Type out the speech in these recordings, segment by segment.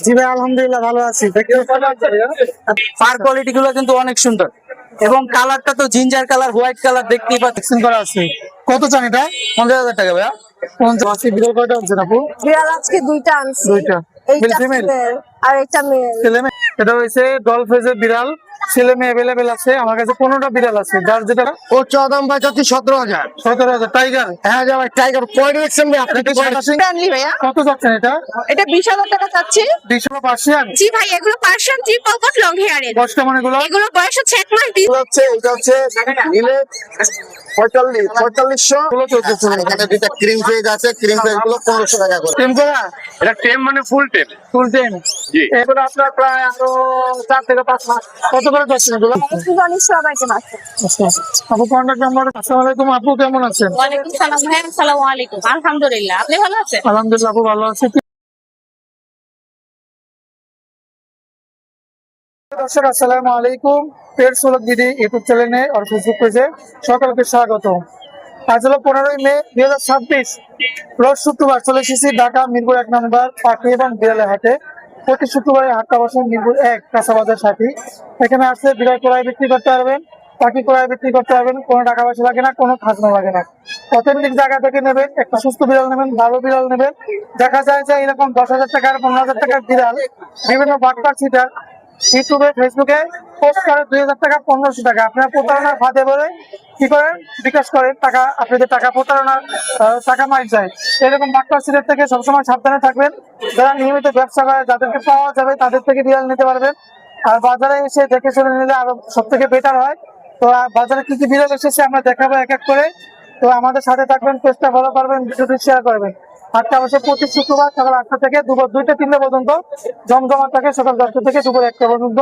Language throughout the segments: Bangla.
জি ভাই, আলহামদুলিল্লাহ ভালো আছি। ফার কোয়ালিটি গুলো কিন্তু অনেক সুন্দর এবং কালারটা তো জিঞ্জার কালার, হোয়াইট কালার দেখতেই পাচ্ছেন করা আছে। কত চান এটা? 50,000 টাকা ভাইয়া। 50 বিরল কয়টা আনছেন আপু? বিড়াল আজকে দুইটা আনছি। দুইটা। এইটা Female? ফিমেল আর এটা মেল। ছেলে মেয়ে? এটা হয়েছে ডল ফেজের বিড়াল, ছেলে মেয়ে অ্যাভেলেবেল আছে। আমার কাছে 15টা বিড়াল আছে, যার যেটা। ও দাম ভাই চাচ্ছি 17,000। 17,000 টাইগার। হ্যাঁ যাবে টাইগার পয়েন্ট দেখছেন ভাই আপনি কি পয়েন্ট ফ্যামিলি ভাইয়া, কত যাচ্ছেন এটা? এটা 20,000 টাকা চাচ্ছি। 20 পার্সিয়ান। জি ভাই, এগুলো পার্সিয়ান জি পকেট লং হেয়ারের। বয়স কেমন এগুলো? এগুলো বয়স হচ্ছে 1 মাস। এটা হচ্ছে নিলে 4500 এগুলো চলতেছে। এখানে দুইটা ক্রিম ফেজ আছে, ক্রিম ফেজ গুলো 1500 টাকা করে। টেম করা? এটা টেম মানে ফুল টেম। ফুল টেম। জি। এগুলো আপনার প্রায় আরো 4 থেকে 5 মাস। কত করে যাচ্ছেন এগুলো? অনেক সব আইটেম আছে। আচ্ছা, আপু কন্টাক্ট নাম্বার। আসসালামু আলাইকুম আপু, কেমন আছেন? ওয়ালাইকুম সালাম ভাই। আসসালামু আলাইকুম। আলহামদুলিল্লাহ, আপনি ভালো আছেন? আলহামদুলিল্লাহ আপু ভালো আছি। দর্শক আসসালামু আলাইকুম, পেটস ব্লগ বিডি ইউটিউব চ্যানেলে আর ফেসবুক পেজে সকলকে স্বাগত। আজ হলো 15ই মে 2026, রোজ শুক্রবার। চলে এসেছি ঢাকা মিরপুর 1 নম্বর পাখি এবং বিড়ালের হাটে। প্রতি শুক্রবারে হাটটা বসেন মিরপুর 1 কাঁচাবাজার সাথী। এখানে আসলে বিড়াল ক্রয় বিক্রি করতে পারবেন, পাখি ক্রয় বিক্রি করতে পারবেন। কোনো টাকা পয়সা লাগে না, কোনো খাজনা লাগে না। অথেন্টিক জায়গা থেকে নেবেন, একটা সুস্থ বিড়াল নেবেন, ভালো বিড়াল নেবেন। দেখা যায় যে এরকম 10,000 টাকার 15,000 টাকার বিড়াল বিভিন্ন বাটপার সিটার ইউটিউবে ফেসবুকে পোস্ট করে 2,000 টাকা 1,500 টাকা। আপনারা প্রতারণার ফাঁদে পড়ে কি করেন? বিকাশ করেন টাকা, আপনাদের টাকা প্রতারণার টাকা মার যায়। এরকম বাটপার সিটার থেকে সবসময় সাবধানে থাকবেন। যারা নিয়মিত ব্যবসা করে, যাদেরকে পাওয়া যাবে তাদের থেকে বিড়াল নিতে পারবেন। আর বাজারে এসে দেখে শুনে নিলে আরো সব থেকে বেটার হয়। তো বাজারে কি কি বিড়াল এসেছে আমরা দেখাবো এক এক করে। তো আমাদের সাথে থাকবেন, চেষ্টা ফলো করবেন, ভিডিওটি শেয়ার করবেন। হাটটা বসে প্রতি শুক্রবার সকাল 8টা থেকে দুপুর 2টা-3টা পর্যন্ত। জমজমা থাকে সকাল 10টা থেকে দুপুর 1টা পর্যন্ত।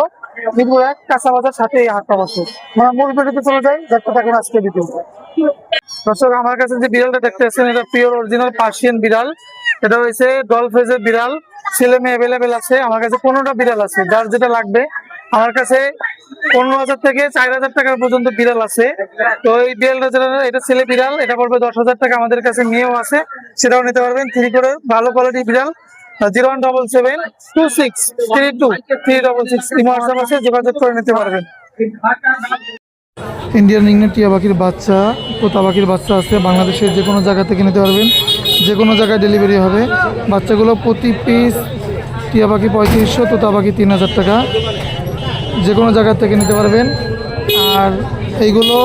মিরপুর 1 কাঁচাবাজার সাথে এই হাটটা বসে। আমরা মূল ভিডিওতে চলে যাই, দেখতে থাকুন আজকে ভিডিও। দর্শক, আমার কাছে যে বিড়ালটা দেখতে পাচ্ছেন এটা পিওর অরিজিনাল পার্সিয়ান বিড়াল। এটা হয়েছে ডল ফেজের বিড়াল, ছেলে মেয়ে অ্যাভেলেবেল আছে। আমার কাছে 15টা বিড়াল আছে, যার যেটা লাগবে। আমার কাছে 15,000 থেকে 4,000 টাকার পর্যন্ত বিড়াল আছে। তো এই বিড়ালটা যেটা, এটা ছেলে বিড়াল, এটা পড়বে 10,000 টাকা। আমাদের কাছে মেয়েও আছে, সেটাও নিতে পারবেন। 3 করে ভালো কোয়ালিটি বিড়াল। 0177263236 হোয়াটসঅ্যাপ আছে, যোগাযোগ করে নিতে পারবেন। ইন্ডিয়ান রিংনেট টিয়া পাখির বাচ্চা, তোতা পাখির বাচ্চা আছে। বাংলাদেশের যে কোনো জায়গা থেকে নিতে পারবেন, যে কোনো জায়গায় ডেলিভারি হবে। বাচ্চাগুলো প্রতি পিস টিয়া পাখি 3500, তোতা পাখি 3,000 টাকা। যে কোনো জায়গা থেকে নিতে পারবেন। আর এইগুলো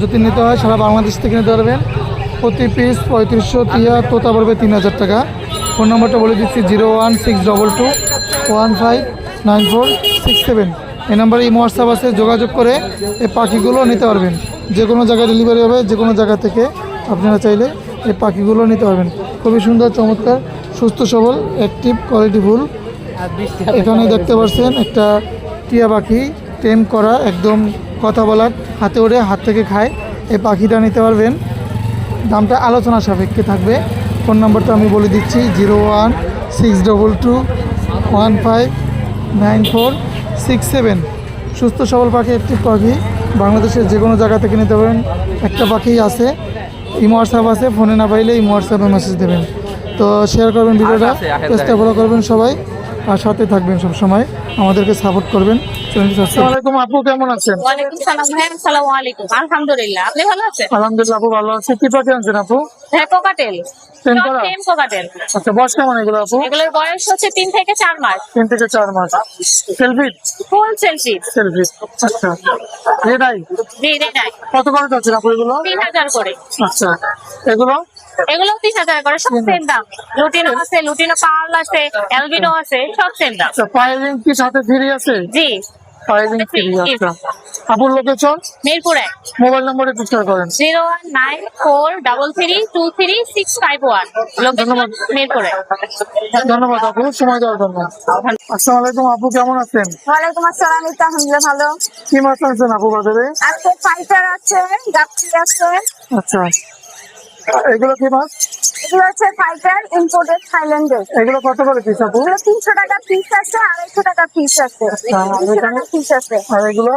যদি নিতে হয় সারা বাংলাদেশ থেকে নিতে পারবেন। প্রতি পিস 3500, টিয়া তোতা পড়বে 3,000 টাকা। ফোন নম্বরটা বলে দিচ্ছি 01622159467। এই নাম্বারে ইমো হোয়াটসঅ্যাপ আছে, যোগাযোগ করে এই পাখিগুলো নিতে পারবেন। যে কোনো জায়গায় ডেলিভারি হবে, যে কোনো জায়গা থেকে আপনারা চাইলে এই পাখিগুলো নিতে পারবেন। খুবই সুন্দর, চমৎকার, সুস্থ সবল, অ্যাক্টিভ, কোয়ালিটিফুল। এখানে দেখতে পাচ্ছেন একটা টিয়া পাখি, টেম করা, একদম কথা বলার, হাতে ওড়ে হাত থেকে খায়। এই পাখিটা নিতে পারবেন। দামটা আলোচনা সাপেক্ষে থাকবে। ফোন নাম্বারটা আমি বলে দিচ্ছি 01622159467। সুস্থ সবল পাখি, অ্যাক্টিভ পাখি, বাংলাদেশের যে কোনো জায়গা থেকে নিতে পারেন। একটা পাখি আছে, ইমো হোয়াটসঅ্যাপ আছে, ফোনে না পাইলে ইমো হোয়াটসঅ্যাপে মেসেজ দেবেন। তো শেয়ার করবেন ভিডিওটা, চেষ্টা ফলো করবেন সবাই, আর সাথে থাকবেন সব সময়, আমাদেরকে সাপোর্ট করবেন। আসসালামু আলাইকুম আপু, কেমন আছেন? ওয়ালাইকুম সালাম ভাই। আসসালামু আলাইকুম। আলহামদুলিল্লাহ, আপনি ভালো আছেন? আলহামদুলিল্লাহ আপু ভালো আছি। কি পাখি আনছেন আপু? হ্যাঁ, কোকাটেল। টেম করা? টেম কোকাটেল। আচ্ছা, বয়স কেমন এগুলো আপু? এগুলোর বয়স হচ্ছে 3 থেকে 4 মাস। 3 থেকে 4 মাস। সেলফি? ফুল সেলফি। সেলফি। আচ্ছা, এটাই জি রে নাই। কত করে যাচ্ছেন আপু এগুলো? 3,000 করে। আচ্ছা, এগুলো এগুলো 3,000 করে, সব সেম দাম। লুটিনো আছে, লুটিনো পার্ল আছে, অ্যালবিনো আছে, সব সেম দাম। আচ্ছা, পাইলিং কি সাথে ফ্রি আছে? জি, পাইলিং ফ্রি। আচ্ছা, আপুর লোকেশন? মিরপুর 1। মোবাইল নম্বরে শেয়ার করেন। 01943236651। ধন্যবাদ। মিরপুর 1। ধন্যবাদ আপু, সময় দেওয়ার জন্য। আসসালামু আলাইকুম আপু, কেমন আছেন? ওয়ালাইকুম আসসালাম। আলহামদুলিল্লাহ ভালো। কি মাছ আনছেন আপু বাজারে? আজকে ফাইটার আছে, গাপচি আছে। আচ্ছা, এগুলো কি মাছ? এগুলো হচ্ছে ফাইটার, ইম্পোর্টেড থাইল্যান্ডের। এগুলো কত করে পিস আপু? এগুলো 300 টাকা পিস আছে, 250 টাকা পিস আছে, 200 টাকা পিস আছে। আর এগুলো?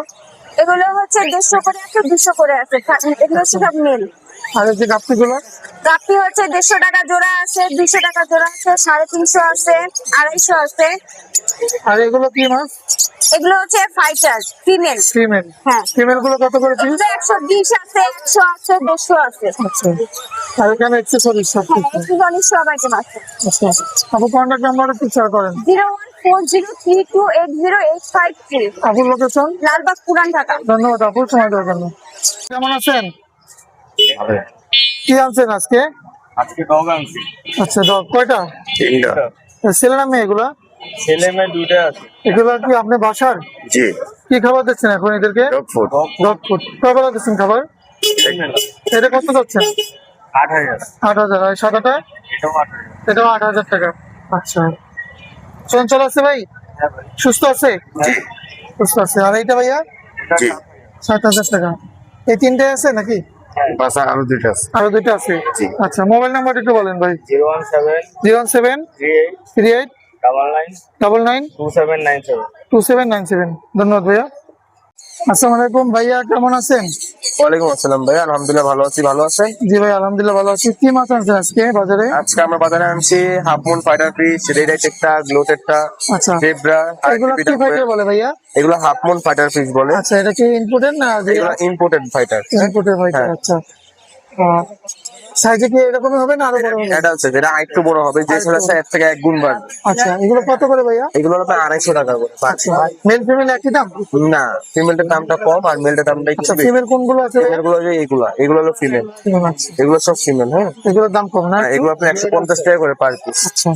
এগুলো হচ্ছে 150 করে আছে, 200 করে আছে। এগুলো হচ্ছে সব মেল। আর এই যে গাপ্পিগুলো গাপ্পি হচ্ছে 150 টাকা জোড়া আছে, 200 টাকা জোড়া আছে, 350 আছে, 250 আছে। আর এগুলো কি মাছ? এগুলো হচ্ছে ফাইটার ফিমেল। ফিমেল। হ্যাঁ, ফিমেল গুলো কত করে পিস? এগুলো 120 আছে, 100 আছে, 150 আছে। আচ্ছা, আর এখানে এক্সেসরিজ সব হ্যাঁ, কিছু। একটু অনেক সব আইটেম আছে। আচ্ছা, আপু কন্ট্যাক্ট নাম্বার একটু শেয়ার করেন। 01403280853। আপুর লোকেশন? লালবাগ পুরান ঢাকা। ধন্যবাদ আপু সময় দেওয়ার জন্য। কেমন আছেন? কি আনছেন আজকে? আজকে ডগ আনছি আচ্ছা, ডগ কয়টা? তিনটা। ছেলে না মেয়ে এগুলা? ছেলে মেয়ে দুইটা আছে। এগুলা কি আপনি বাসার? জি, কি খাবার দিচ্ছেন এখন এদেরকে? Dog food. Dog food. কয়বেলা দিচ্ছেন খাবার? এটা কত যাচ্ছেন? 8,000 8,000। আর সাদাটা? এটাও 8,000। এটাও 8,000 টাকা। আচ্ছা, চঞ্চল আছে ভাই? সুস্থ আছে? জি, সুস্থ আছে। আর এইটা ভাইয়া? জি। 7,000 টাকা। এই তিনটে আছে নাকি? বাসা আরো দুইটা আছে। আরো দুইটা আছে? জি। আচ্ছা, মোবাইল নাম্বার একটু বলেন ভাই। 017 017 38 38 99 99 2797। 2797। ধন্যবাদ ভাইয়া। আসসালামু আলাইকুম ভাইয়া, কেমন আছেন? ওয়ালাইকুম আসসালাম ভাই, আলহামদুলিল্লাহ ভালো আছি। ভালো আছেন? জি ভাই, আলহামদুলিল্লাহ ভালো আছি। কি মাছ আনছেন আজকে বাজারে? আজকে আমরা বাজারে আনছি half moon fighter fish, red eyed একটা, গ্লোটেডটা, আচ্ছা, জেব্রা। এগুলো কি ফাইটার বলে ভাইয়া? এগুলো হাফ মুন ফাইটার ফিশ বলে। আচ্ছা, এটা কি ইনপুটেড না এগুলো ইম্পোর্টেড ফাইটার। Inputted fighter? হ্যাঁ। আচ্ছা, সাইজে কি এরকমই হবে না আরো বড় হবে? এটা হচ্ছে যেটা একটু বড় হবে, যে ছিল এর থেকে 1 গুণ বাড়বে। আচ্ছা, এগুলো কত করে ভাইয়া? এগুলো আপনার 250 টাকা করে। আচ্ছা, মেল ফিমেল একই দাম? না, ফিমেলটার দামটা কম আর মেলটার দামটা একটু আচ্ছা, বেশি। ফিমেল কোনগুলো আছে ভাইয়া? এগুলো যে এগুলো হলো ফিমেল, ফিমেল আছে। এগুলো সব ফিমেল। হ্যাঁ, এগুলোর দাম কম না? এগুলো আপনার 150 টাকা করে পার পিস। আচ্ছা,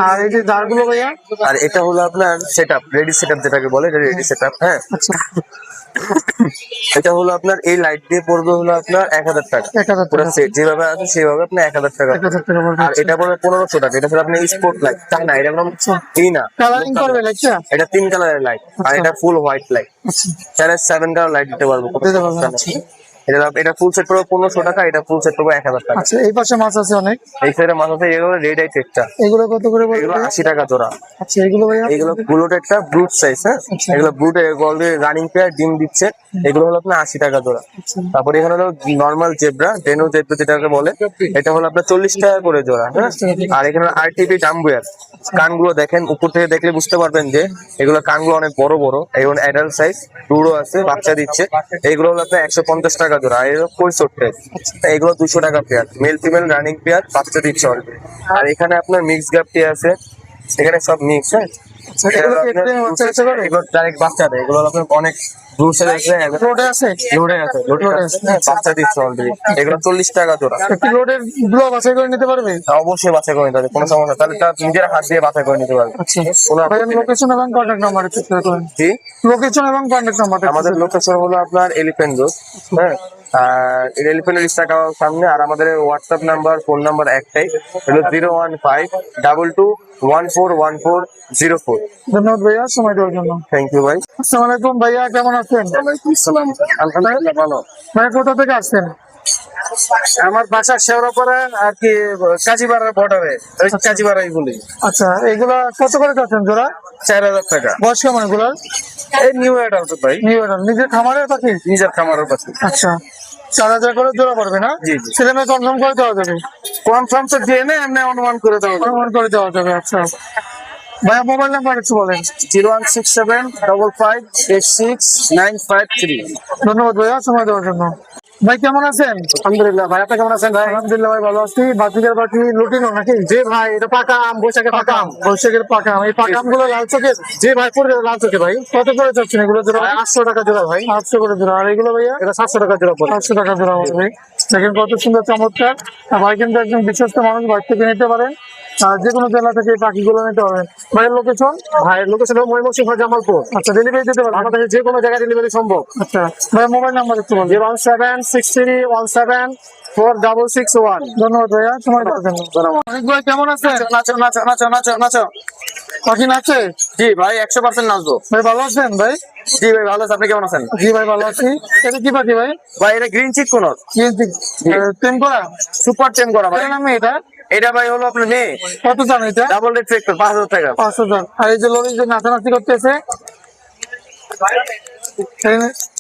আর এই যে জারগুলো ভাইয়া? আর এটা হলো আপনার সেটআপ, রেডি সেটআপ যেটাকে বলে, এটা রেডি সেটআপ। হ্যাঁ, আচ্ছা, এটা হলো আপনার এই লাইট দিয়ে পড়বে হলো আপনার 1000 টাকা। 1000 পুরো টাকা। সেট যেভাবে আছে সেভাবে আপনার 1000 টাকা। 1000 টাকা পড়বে। আর এটা পড়বে 1500 টাকা। এটা হলো আপনার স্পট লাইট, তাই না? এটা কোনো এই না, কালারিং করবে লাইটটা? এটা 3 কালারের লাইট আর আচ্ছা। এটা ফুল হোয়াইট লাইট। আচ্ছা, চাইলে 7 কালার লাইট দিতে পারবো, কোনো দিতে পারবেন। সমস্যা নেই। এটা ফুল সেট পড়বে 1500 টাকা, এটা ফুল সেট পড়বে 1000 টাকা। আচ্ছা, এই পাশে মাছ আছে অনেক। এই সাইডে মাছ আছে, এগুলো রেড আইট একটা, এগুলো কত করে বলবো? এগুলো 80 টাকা জোড়া। আচ্ছা, এগুলো ভাইয়া? এগুলো ব্লুট একটা ব্রুট সাইজ। হ্যাঁ, আচ্ছা। এগুলো ব্রুট অলরেডি রানিং পেয়ার ডিম দিচ্ছে। এগুলো হলো আপনার 80 টাকা জোড়া। আচ্ছা, তারপরে এখানে হলো নর্মাল জেব্রা, ডেনো জেব্রা যেটাকে বলে, এটা হলো আপনার 40 টাকা করে জোড়া। হ্যাঁ, আর এখানে আরটিপি ডাম্বুয়ার কানগুলো দেখেন, উপর থেকে দেখলে বুঝতে পারবেন যে এগুলো কানগুলো অনেক বড় বড়। এগুলো অ্যাডাল্ট সাইজ, টুরো আছে, বাচ্চা দিচ্ছে। এগুলো হলো আপনার 150 টাকা জোড়া। আর এগুলো কৈশোর টাইপ, এগুলো 200 টাকা pair. Male female running pair, বাচ্চা দিচ্ছে অলরেডি। আর এখানে আপনার মিক্স গাপটি আছে, এখানে সব মিক্স। হ্যাঁ, আচ্ছা, এগুলো কি একদম বাচ্চা কাচ্চা করে? এগুলো ডাইরেক্ট বাচ্চা দেয়। এগুলো আপনার অনেক দূর সাইড লোডে আছে? লোডে আছে, লোডে আছে। হ্যাঁ, বাচ্চা দিচ্ছে অলরেডি। এগুলো 40 টাকা জোড়া। একটু লোডের গুলো বাছাই করে নিতে পারবে? তা অবশ্যই বাছাই করে নিতে হবে, কোনো সমস্যা। তাহলে তার নিজের হাত দিয়ে বাছাই করে নিতে পারবে। আচ্ছা, কোনো ভাইয়া আপত্তি নেই। লোকেশন এবং কন্ট্যাক্ট নাম্বার একটু শেয়ার করেন। জি, লোকেশন এবং কন্ট্যাক্ট নাম্বার আমাদের লোকেশন হলো আপনার এলিফ্যান্ট রোড। হ্যাঁ, আর এলিফ্যান্ট রোড টাকা সামনে। আর আমাদের হোয়াটসঅ্যাপ নাম্বার, ফোন নাম্বার একটাই, হলো 01522141404। ধন্যবাদ ভাইয়া সময় দেওয়ার জন্য। থ্যাংক ইউ ভাই। আসসালামু আলাইকুম ভাইয়া, কেমন আছেন? আসসালাম, আলহামদুলিল্লাহ ভালো। ভাইয়া কোথা থেকে আসছেন? আমার বাসা শেওড়াপাড়া আর কি কাজীপাড়ার বর্ডারে, কাজীপাড়াই বলি। আচ্ছা, এগুলা কত করে যাচ্ছেন জোড়া? 4000 টাকা। বয়স কেমন এগুলার? এই নিউ অ্যাডাল্ট ভাই, নিউ অর্ডার নিজের খামারের পাখি? নিজের খামারের পাশে। আচ্ছা, 4000 করে জোড়া পড়বে না? জি, জি। ছেলে মেয়ে কনফার্ম করে দেওয়া যাবে? কনফার্ম তো দিয়ে না, এমনি অনুমান করে দেওয়া যাবে। অনুমান করে দেওয়া যাবে। আচ্ছা ভাইয়া, মোবাইল নাম্বার একটু বলেন। 01675569553। ধন্যবাদ ভাইয়া সময় দেওয়ার জন্য। ভাই কেমন আছেন? আলহামদুলিল্লাহ ভাই, আপনি কেমন আছেন ভাই? আলহামদুলিল্লাহ ভাই, ভালো আছি। বাতিকের পাখি লুটিনো নাকি? জি ভাই, এটা পাকা আম, বৈশাখের পাকা আম। বৈশাখের পাকা আম। এই পাকা আমগুলো লাল চোখের? জি ভাই, পুরো লাল চোখে ভাই। কত করে যাচ্ছেন এগুলো জোড়া? ভাই 800 টাকা জোড়া ভাই। 800 করে জোড়া। আর এগুলো ভাইয়া? এটা 700 টাকা জোড়া পড়ে। 800 টাকা জোড়া হবে ভাই। দেখেন কত সুন্দর চমৎকার। আর ভাই কিন্তু একজন বিশ্বস্ত মানুষ, বাড়ি থেকে নিতে পারেন। আর যে কোনো জেলা থেকে এই পাখিগুলো নিতে পারবেন। ভাইয়ের লোকেশন? ভাইয়ের লোকেশন হলো ময়মনসিংহ, জামালপুর। আচ্ছা, ডেলিভারি দিতে পারবেন? আমাদের যে কোনো জায়গায় ডেলিভারি সম্ভব। আচ্ছা ভাই, মোবাইল নাম্বার একটু বলুন। 01763174661। ধন্যবাদ ভাইয়া সময় দেওয়ার জন্য। অনেক ভাই কেমন আছেন? নাচো নাচো নাচো নাচো নাচো। পাখি নাচে? জি ভাই, 100% নাচবো। ভাই ভালো আছেন ভাই? জি ভাই ভালো আছে, আপনি কেমন আছেন? জি ভাই ভালো আছি। এটা কি পাখি ভাই? ভাই এটা গ্রিন চিক কোন টেম করা? সুপার টেম করা ভাই। এটার নামে এটা? এটা ভাই হলো আপনার মেয়ে, কত দাম এটা? ডাবল রিফ্লেক্টর, 5000 টাকা। 5,000। আর এই যে লরি যে নাচানাচি করতেছে,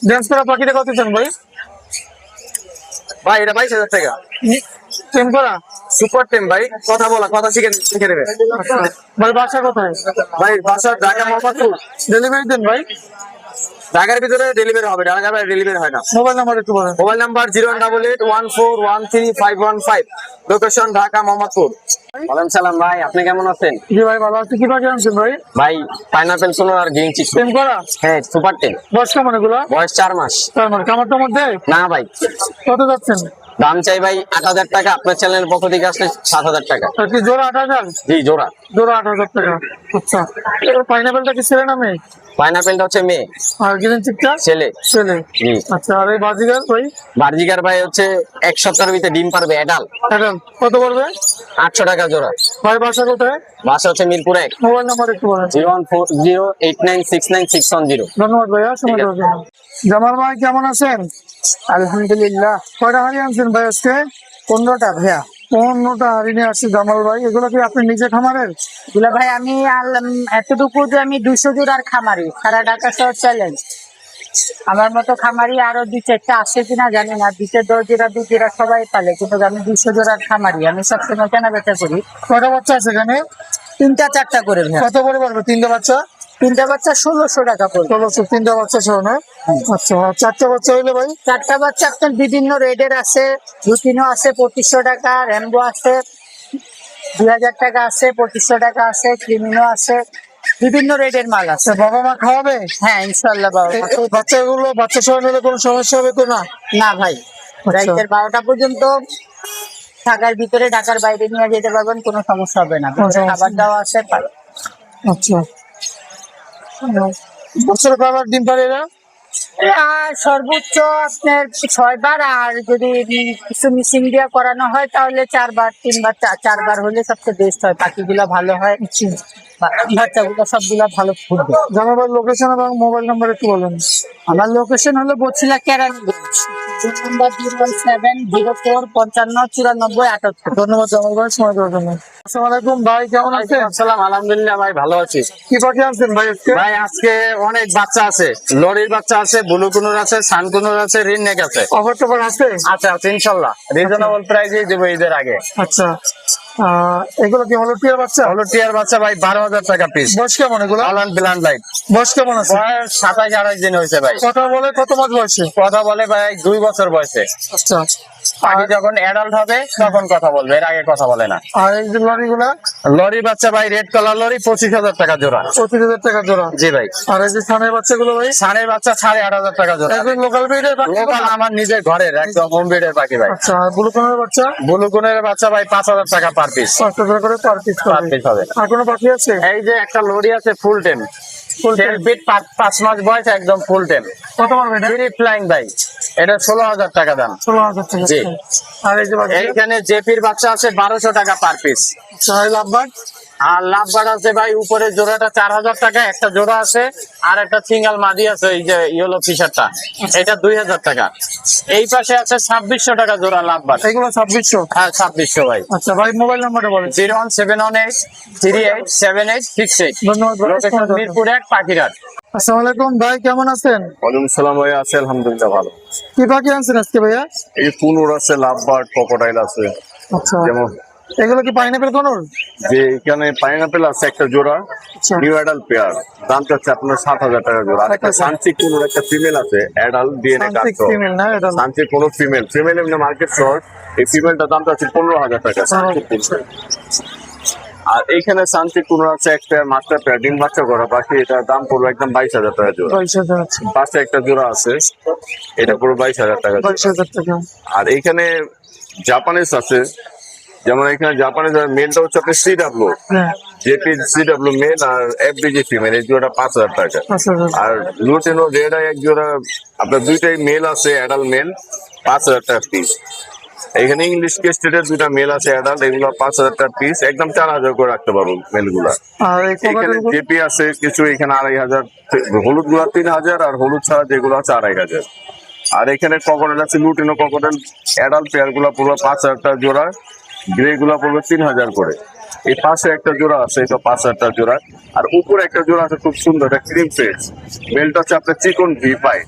ড্যান্স করা পাখিটা কত চান ভাই? ভাই এটা 22,000 টাকা। টেম করা সুপার টেম ভাই, কথা বলা, কথা শিখে নেবে। আচ্ছা ভাই বাসা কোথায়? ভাই বাসা ঢাকা মোহাম্মদপুর। ডেলিভারি দেন ভাই? ঢাকার ভিতরে ডেলিভারি হবে, ঢাকার বাইরে ডেলিভারি হয় না। মোবাইল নাম্বার একটু বলেন। Mobile number 01881413515, location Dhaka Mohammadpur. ওয়ালাইকুম সালাম ভাই, আপনি কেমন আছেন? জি ভাই ভালো আছি। কি পাখি আনছেন ভাই? ভাই পাইনাপেল সোনো আর গ্রিন চিক। টেম করা হ্যাঁ সুপার টেম, বয়স কেমন এগুলো? বয়স 4 মাস। তার মানে কামারটার মধ্যে না ভাই, কত যাচ্ছেন? দাম চাই ভাই 8,000 টাকা, আপনার চ্যানেলের পক্ষ থেকে আসলে 7,000 টাকা। আর কি জোড়া 8,000? জি জোড়া। জোড়া 8,000 টাকা। আচ্ছা পাইনাপেলটা কি ছেলে না মেয়ে? পাইনাপেলটা হচ্ছে মেয়ে, আর গ্রিন চিকটা ছেলে। ছেলে। জি। আচ্ছা আর এই বাজিগার ভাই? বার্জিকার ভাই হচ্ছে 1 সপ্তাহের ভিতরে ডিম পারবে, অ্যাডাল। এখন কত পড়বে? 800 টাকা জোড়া। ভাই বাসা কোথায়? বাসা হচ্ছে মিরপুর 1। মোবাইল নাম্বার একটু বলেন। 01408969610। ধন্যবাদ ভাইয়া সময় দেওয়ার জন্য। জামাল ভাই কেমন আছেন? আলহামদুলিল্লাহ। কয়টা হাড়ি আনছেন ভাই আজকে? 15টা ভাইয়া। 15টা হাড়ি নিয়ে আসছে জামাল ভাই। এগুলো কি আপনি নিজে খামারের? দুলা ভাই আমি এতটুকু যে আমি 200 জোড়ার খামারি, সারা ঢাকা শহর চ্যালেঞ্জ। আমার মতো খামারি আরো 2-4টা আসে কিনা জানি না, 2-10 জোড়া 2 জোড়া সবাই পালে, কিন্তু আমি 200 জোড়ার খামারি। আমি সবসময় কেনা বেচা করি। কয়টা বাচ্চা আছে এখানে? 3-4টা করে ভাইয়া। কত করে পারবে তিনটা বাচ্চা? 3টা বাচ্চা 1600 টাকা পড়বে। 1600 তিনটা বাচ্চা সহ না? আচ্ছা আর চারটা বাচ্চা হইলে ভাই? 4টা বাচ্চা আপনার বিভিন্ন রেডের আছে, লুটিনো আছে 2500 টাকা, র্যাম্বো আছে 2000 টাকা আছে, 2500 টাকা আছে, ক্রিমিনো আছে, বিভিন্ন রেডের মাল আছে। আচ্ছা, বাবা মা খাওয়াবে? হ্যাঁ ইনশাল্লাহ বাবা। এই বাচ্চাগুলো বাচ্চা সহ নিলে কোনো সমস্যা হবে তো না? না ভাই, রাইতের 12টা পর্যন্ত ঢাকার ভিতরে, ঢাকার বাইরে নিয়ে যেতে পারবেন, কোনো সমস্যা হবে না। ভিতরে খাবার দাওয়া আছে। আচ্ছা বছরে কয়বার ডিম পারে এরা? আর সর্বোচ্চ আপনার 6 বার, আর যদি কিছু মিসিং দিয়ে করানো হয় তাহলে 4 বার 3 বার 4 বার হলে সবচেয়ে বেস্ট হয়। পাখিগুলা ভালো হয়, বাচ্চাগুলো সবগুলা ভালো ফুটবে। জামাল ভাই লোকেশন এবং মোবাইল নাম্বার একটু বলেন। আমার লোকেশন হলো বছিলা কেরানীগঞ্জ, নাম্বার 01704559478। ধন্যবাদ জামাল ভাই সময় দেওয়ার জন্য। আসসালামু আলাইকুম ভাই, কেমন আছেন? আসসালাম, আলহামদুলিল্লাহ ভাই ভালো আছি। কি পাখি আনছেন ভাই আজকে? ভাই আজকে অনেক বাচ্চা আছে, লরির বাচ্চা আছে, ব্লু কুনুর আছে, সান কুনুর আছে, রিননেক আছে। অফার টফার আছে? আচ্ছা আছে ইনশাল্লাহ, রিজনেবল প্রাইসেই দেবো ঈদের আগে। আচ্ছা এগুলো কি হলো টিয়ার বাচ্চা? হলো টিয়ার বাচ্চা ভাই 12,000 টাকা পিস। বয়স কেমন এগুলো? আলান ব্লান্ড লাইট। বয়স কেমন আছে? বয়স 27-28 দিন হয়েছে ভাই। কথা বলে কত মাস বয়সে? কথা বলে ভাই 2 বছর বয়সে। আচ্ছা পাখি যখন অ্যাডাল্ট হবে তখন কথা বলবে, এর আগে কথা বলে না। আর এই যে লরিগুলা? লরির বাচ্চা ভাই রেড কালার লরি 25,000 টাকা জোড়া। 25,000 টাকা জোড়া। জি ভাই। আর এই যে সানের বাচ্চাগুলো ভাই? সানের বাচ্চা 8,500 টাকা জোড়া। একদম লোকাল ব্রিডের? লোকাল আমার নিজের ঘরের একদম হোম ব্রিডের পাখি ভাই। আচ্ছা আর ব্লু কালারের বাচ্চা? ব্লু কোনের বাচ্চা ভাই 5,000 টাকা পার পিস। 5,000 করে পার পিস হবে। আর কোনো পাখি আছে? এই যে একটা লরি আছে ফুল টেম, Full ফুল টেম 5 মাস বয়স, একদম ফুল টেম। কত পারবে এটা? ফ্রি ফ্লাইং ভাই, এটা 16,000 টাকা দাম। 16,000 টাকা। জি। আর এই যে বাচ্চা? এইখানে জেপির বাচ্চা আছে 1,200 টাকা পার পিস। আচ্ছা আর লাভবার্ড? আর লাভবার্ড আছে ভাই উপরে জোড়াটা 4,000 টাকা, একটা জোড়া আছে, আর একটা সিঙ্গেল মাদি আছে এই যে ইয়েলো ফিশারটা, এটা 2,000 টাকা। এই পাশে আছে 2,600 টাকা জোড়া লাভবার্ড। এগুলো 2600? হ্যাঁ 2,600 ভাই। আচ্ছা ভাই মোবাইল নাম্বারটা বলেন। 01718387868। ধন্যবাদ ভাই। লোকেশন মিরপুর 1 পাখিরহাট। আসসালামু আলাইকুম ভাই, কেমন আছেন? ওয়ালাইকুম সালাম ভাই, আছে আলহামদুলিল্লাহ ভালো। কি পাখি আনছেন আজকে ভাইয়া? এই কুনুর আছে, লাভবার্ড, ক্রোকোডাইল আছে। আচ্ছা যেমন এগুলো কি পাইনাপেল কোনোর? যে এখানে পাইনাপেল আছে একটা জোড়া, আচ্ছা নিউ অ্যাডাল পেয়ার, দাম চাচ্ছে আপনার 7,000 টাকা জোড়া। আর একটা সানচিক কুনুর একটা ফিমেল আছে, অ্যাডাল ডিএনএ কার্ড। ফিমেল না এটা? সানচিক কোনো ফিমেল এমনি মার্কেট শর্ট, এই ফিমেলটার দাম চাচ্ছে 15,000 টাকা। সানচিক কুনুর। আর এইখানে সানচিক কুনুর আছে একটা মাস্টার পেয়ার, ডিম বাচ্চা করা পাখি, এটার দাম পড়বে একদম 22,000 টাকা জোড়া। 22,000 আছে। পাশে একটা জোড়া আছে, এটা পুরো 22,000 টাকা জোড়া। 22,000 টাকা। আর এইখানে জাপানিজ আছে, যেমন এখানে জাপানিজ মেলটা হচ্ছে আপনার CW, হ্যাঁ জেপি CW মেল, আর FBG ফিমেল, এই জোড়া 5,000 টাকা। 5,000। আর লুটেনো রেড আই এক জোড়া, আপনার দুইটাই মেল আছে, অ্যাডাল্ট মেল, 5,000 টাকা পিস। এখানে ইংলিশ কেস্টেডের দুইটা মেল আছে অ্যাডাল্ট, এগুলো 5,000 টাকা পিস, একদম 4,000 করে রাখতে পারবো মেলগুলা। আর এই এখানে কোকাটেল জেপি আছে কিছু, এখানে 2,500, হলুদ গুলা 3,000, আর হলুদ ছাড়া যেগুলো আছে 2,500। আর এখানে ক্রোকোডাইল আছে, লুটিনো ক্রোকোডাইল, অ্যাডাল্ট পেয়ার গুলা পুরো 5,000 টাকা জোড়া, গ্রে গুলা পড়বে 3,000 করে। এই পাশে একটা জোড়া আছে, এটা 5,000 টাকা জোড়া। আর উপরে একটা জোড়া আছে খুব সুন্দর, এটা ক্রিম ফেস, মেলটা হচ্ছে আপনার চিকন ভি পাই,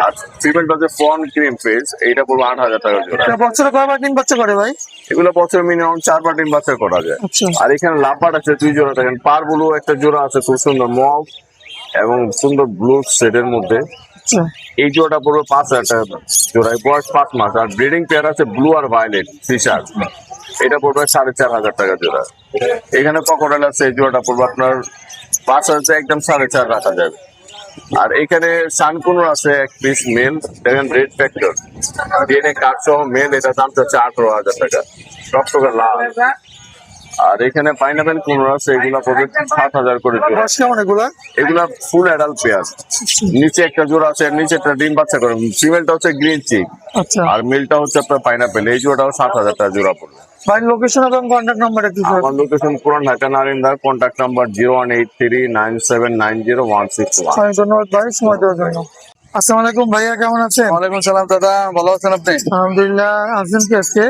আর ফিমেলটা হচ্ছে ফন ক্রিম ফেস, এইটা পড়বে 8,000 টাকা জোড়া। এটা বছরে কয়বার ডিম বাচ্চা করে ভাই? এগুলো বছরে মিনিমাম 4 ডিম বাচ্চা করা যায়। আচ্ছা আর এখানে লাপাট আছে 2 জোড়া, দেখেন পার ব্লু একটা জোড়া আছে খুব সুন্দর মভ এবং সুন্দর ব্লু সেটের মধ্যে। আচ্ছা এই জোড়াটা পড়বে 5,000 টাকা জোড়ায়, বয়স 5 মাস। আর ব্রিডিং পেয়ার আছে ব্লু আর ভায়োলেট ফিশার, এটা পড়বে 4,500 টাকা জোড়া। এখানে ক্রোকোডাইল আছে, এই জোড়াটা পড়বে আপনার 5,000, একদম 4,500 রাখা যাবে। আর এখানে সানকুনুর আছে 1 পিস মেল, দেখেন রেড ফ্যাক্টর ডিএনএ কার্ড সহ মেল, এটা দাম হচ্ছে 18,000 টাকা, টকটকে লাল। আর এখানে পাইনাপেল কুনুর আছে, এগুলা পড়বে 7,000 করে জোড়া। বয়স কেমন এগুলা? এগুলা ফুল অ্যাডাল্ট পেয়ার, নিচে একটা জোড়া আছে, এর নিচে একটা ডিম বাচ্চা করে। ফিমেলটা হচ্ছে গ্রিন চিক আচ্ছা আর মেলটা হচ্ছে আপনার পাইনাপেল, এই জোড়াটাও 7,000 টাকা জোড়া পড়বে। ভাই লোকেশন এবং কন্ট্যাক্ট নাম্বার একটু বলুন। আমার লোকেশন পুরান ঢাকা নারিন্দা, কন্ট্যাক্ট নাম্বার 01839790161। অনেক ধন্যবাদ ভাই সময় দেওয়ার জন্য। আসসালামু আলাইকুম ভাইয়া, কেমন আছেন? ওয়ালাইকুম সালাম দাদা, ভালো আছেন আপনি? আলহামদুলিল্লাহ। আছেন কি আজকে?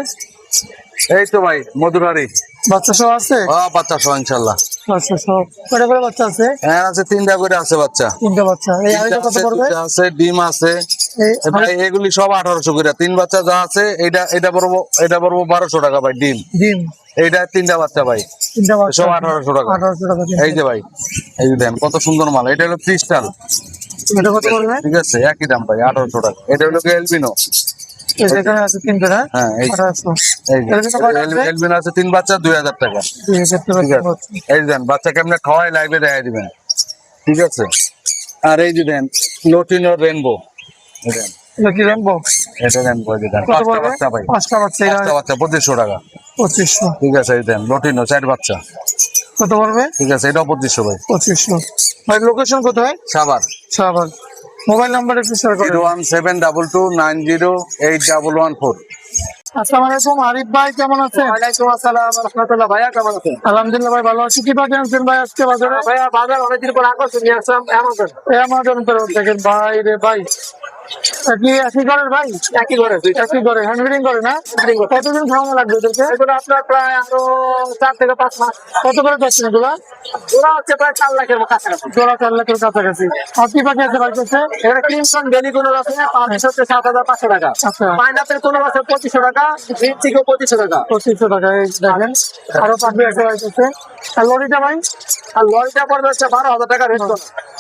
এই তো ভাই মধুরারি বাচ্চা সব আছে? বাচ্চা সহ ইনশাল্লাহ। বাচ্চা সব কয়টা করে বাচ্চা আছে? হ্যাঁ আছে, 3টা করে আছে বাচ্চা। 3টা বাচ্চা। এই আড়াইটা কত পড়বে? আছে ডিম আছে, ভাই এগুলি সব 1800 করে। 3 বাচ্চা যা আছে এটা পড়বো 1200 টাকা ভাই ডিম। ডিম এইটা 3টা বাচ্চা ভাই, 3টা বাচ্চা সব 1800 টাকা। 1800 টাকা দিন। এই যে ভাই, এই যে দেন কত সুন্দর মাল, এটা হলো ক্রিস্টাল, এটা কত পড়বে? ঠিক আছে একই দাম ভাই 1800 টাকা। এটা হলো এলবিনো, এই যে এখানে আছে 3টা না? হ্যাঁ এই 1800। এই যে এলবিনো কয়টা আছে? এলবিনো আছে 3 বাচ্চা 2000 টাকা। 2000 টাকা ঠিক আছে, বাচ্চা। এই যে দেন বাচ্চা কেমনে খাওয়াই লাইভে দেখাই দিবেন, ঠিক আছে। আর এই যে দেন লোটিনো রেনবো, দেন এটা কি জানবো? এটা দেন বই দেন কত 5টা পড়বে? বাচ্চা ভাই, 5টা বাচ্চা। 5টা বাচ্চা 2500 টাকা, 2500। ঠিক আছে। এই দেন লোটিনো 4 বাচ্চা, কত পড়বে? ঠিক আছে, এটাও 2500 ভাই। 2500। ভাই লোকেশন কোথায়? সাভার সাভার। মোবাইল নাম্বার একটু শেয়ার করুন। 01722290814। আসসালামু আলাইকুম আরিফ ভাই, কেমন আছেন? ওয়ালাইকুম আসসালাম রাহমাতুল্লাহ। ভাইয়া কেমন আছেন? আলহামদুলিল্লাহ ভাই ভালো আছি। কি বাকি আনছেন ভাই আজকে বাজারে? ভাইয়া বাজার অনেকদিন পর আকর্ষণ নিয়ে আসলাম অ্যামাজন। অ্যামাজন করে দেখেন ভাই রে ভাই, একই ঘরের ভাই? একই ঘরে দুইটা একই ঘরে হ্যান্ড ব্রিডিং করে না? কতদিন খাওয়ানো লাগবে ওদেরকে? এগুলো আপনার প্রায় আরো 4 থেকে 5 মাস। কত করে যাচ্ছেন এগুলা? ওরা হচ্ছে প্রায় 4 লাখের কাছাকাছি। জোড়া 4 লাখের কাছাকাছি। আর কি বাকি আছে ভাই কাছে? এখানে ক্রিমসন বেলি কোনো আছে 7,500 টাকা। আচ্ছা পাইনাপেল কোনো আছে 2500 টাকা, গ্রিন চিকও 2500 টাকা। 2500 টাকা। এই দেখেন আরো পাখি আছে ভাই কাছে। আর লরিটা ভাই? আর লরিটা পড়বে হচ্ছে 12,000 টাকা রেট।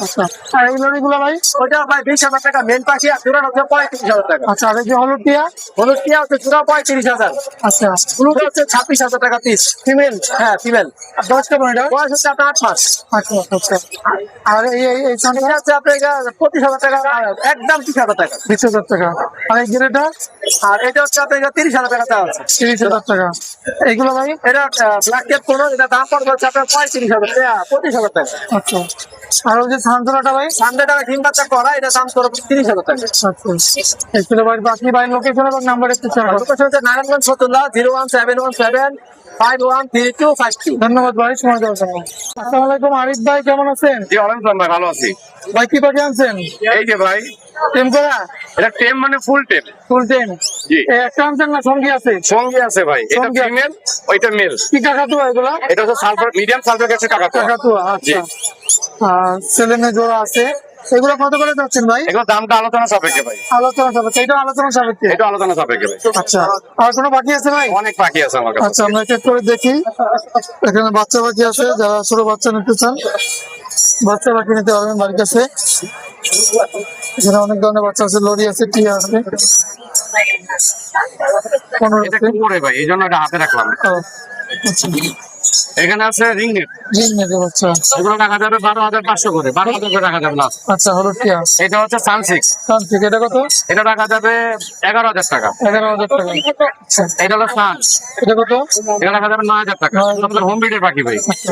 আচ্ছা আর এই লরিগুলো ভাই? ওইটা প্রায় 20,000 টাকা মেন পাখি, আর জোড়া হচ্ছে 35,000 টাকা। আচ্ছা আর এই যে হলুদ টিয়া? হলুদ টিয়া হচ্ছে জোড়া 35,000। আচ্ছা ব্লুটা হচ্ছে 26,000 টাকা পিস। ফিমেল, হ্যাঁ ফিমেল। আর বয়স কেমন এটা? বয়স হচ্ছে আপনার 8 মাস। আচ্ছা আচ্ছা। আর এই সানটা? এটা হচ্ছে আপনার 25,000 টাকা, একদম 30,000 টাকা। 20,000 টাকা। আর এই গিরেটা? আর এটা হচ্ছে আপনার 30,000 টাকা দেওয়া আছে। 30,000 টাকা। এইগুলো ভাই? এটা ব্ল্যাক ক্যাপ কোনো, এটা দাম পড়বে হচ্ছে আপনার 35,000 টাকা, 25,000 টাকা। আচ্ছা আর ওই যে সানতলাটা ভাই? 100 টাকা ডিম বাচ্চা করা, এটা দাম পড়বে 30,000 টাকা। আচ্ছা একটু ভাই বাকি ভাই লোকেশন এবং নাম্বার একটু শেয়ার করুন। লোকেশন হচ্ছে নারায়ণগঞ্জ ফতুল্লাহ, 01717513252। ধন্যবাদ ভাই সময় দেওয়ার জন্য। আসসালামু আলাইকুম আরিফ ভাই, কেমন আছেন? জি আলহামদুলিল্লাহ ভাই, ভালো আছি। ভাই কি পাখি আনছেন? এই যে ভাই, টেম করা? এটা টেম মানে ফুল টেম। ফুল টেম? জি। একটা আনছেন না সঙ্গে আছে? সঙ্গে আছে ভাই, এটা সঙ্গে আছে। ফিমেল, ওইটা মেল। কি কাকাতুয়া এগুলা? এটা হচ্ছে সালফার, মিডিয়াম সালফার গ্যাসের কাকাতুয়া। কাকাতুয়া আচ্ছা। আর ছেলে মেয়ে জোড়া আছে। এগুলো কত করে যাচ্ছেন ভাই? এগুলো দামটা আলোচনা সাপেক্ষে ভাই, আলোচনা সাপেক্ষে। এটা আলোচনা সাপেক্ষে? এটা আলোচনা সাপেক্ষে ভাই। আচ্ছা আর কোনো বাকি আছে ভাই? অনেক পাখি আছে আমার কাছে। আচ্ছা আমরা চেক করে দেখি। এখানে বাচ্চা পাখি আছে, যারা ছোট বাচ্চা নিতে চান বাচ্চা পাখি নিতে পারবেন বাড়ির কাছে। এখানে অনেক ধরনের বাচ্চা আছে, লরি আছে, টিয়া আছে, 15 এটা আছে। একটু পরে ভাই, এই জন্য এটা হাতে রাখলাম। ও, আচ্ছা এখানে আছে রিংনেট, রিং নেটের বাচ্চা। এগুলো রাখা যাবে 12,500 করে, 12,000 করে রাখা যাবে লাস্ট। আচ্ছা হলো টিয়া। এটা হচ্ছে সানসিক্স, তান্ত্রিক এটা কত? এটা রাখা যাবে 11,000 টাকা। 11,000 টাকা। আচ্ছা এটা হলো সান, এটা কত? এটা রাখা যাবে 9,000 টাকা। আমাদের হোম ব্রিডের পাখি ভাই। আচ্ছা